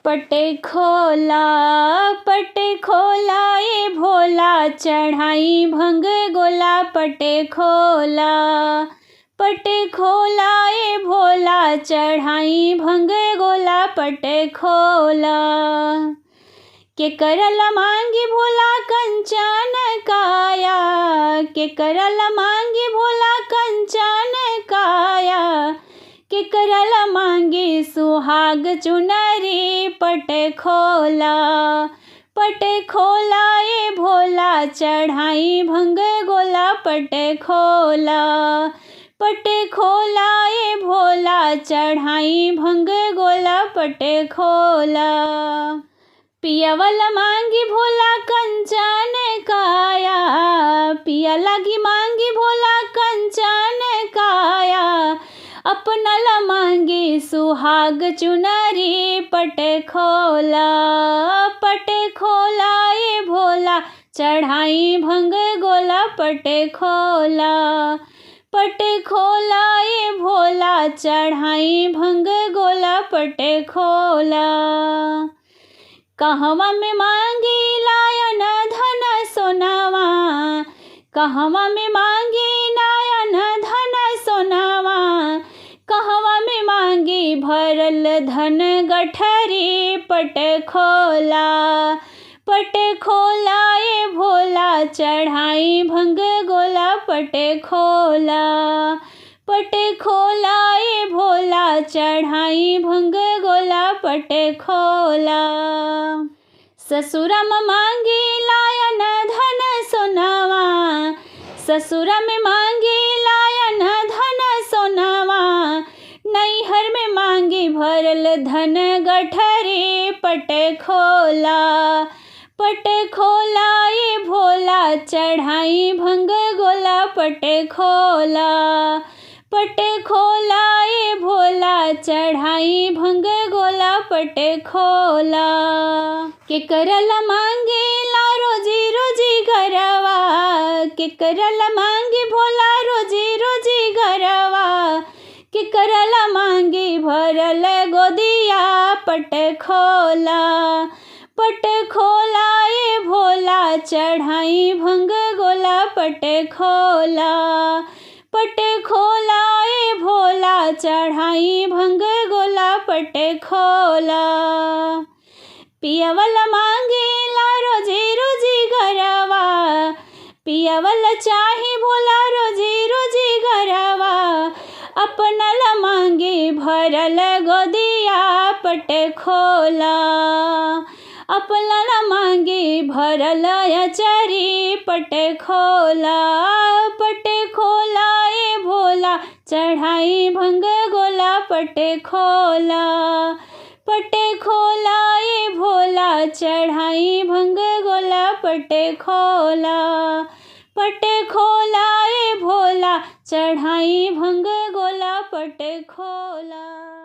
पटे खोला ये भोला, चढ़ाई भंग गोला। पटे खोला ये भोला, चढ़ाई भंग गोला। पटे खोला के करल मांगी भोला कंचन काया, के करल मांगी भोला कंचन काया। के करल मांगी सुहाग चुनरी। पटे खोला ये भोला, चढ़ाई भंग गोला। पटे खोला ये भोला, चढ़ाई भंग गोला। पटे खोला पियावल मांगी भोला कंचन काया, पिया लगी मांगी भोला कंचन काया। अपनल मांगी सुहाग चुनरी। पटे खोला ये भोला, चढ़ाई भंग गोला। पटे खोला ये भोला, चढ़ाई भंग गोला। पटे खोला कहवा में मांगी लायन धन सोनावा, कहवा में मांगी लायन धन सोनावा। कहवा में मांगी भरल धन गठरी। पटे खोला ये भोला, चढ़ाई भंग गोला। पटे खोला ये भोला, चढ़ाई भंग गोला। पटे खोला ससुरा में मांगी लायन धन सोनावा, ससुरा में मांगी लायन धन सोनावा। नैहर में मांगी भरल धन गठरी। पटे खोला ये भोला, चढ़ाई भंग गोला। पटे खोला ये भोला, चढ़ाई भंग गोला। पटे खोला के करल मांगे ला रोजी रोजी गरवा, के करल मांगे भोला रोजी रोजी गरवा। के करल मांगी भरल गोदिया। पटे खोला ये भोला, चढ़ाई भंग गोला। पटे खोला ये भोला, चढ़ाई भंग गोला। पटे खोला पियावल मांगे ला रोजी रोजी गरवा, पियावल चाही भोला रोजी रोजी गरवा। अपनल मांगे भरल गोदिया। पटे खोला अपनल मांगे भरल अचरी। पटे खोला ये भोला, चढ़ाई भंग गोला। पटे खोला ये भोला, चढ़ाई भंग गोला। पटे खोला ये भोला, चढ़ाई भंग गोला। पटे खोला।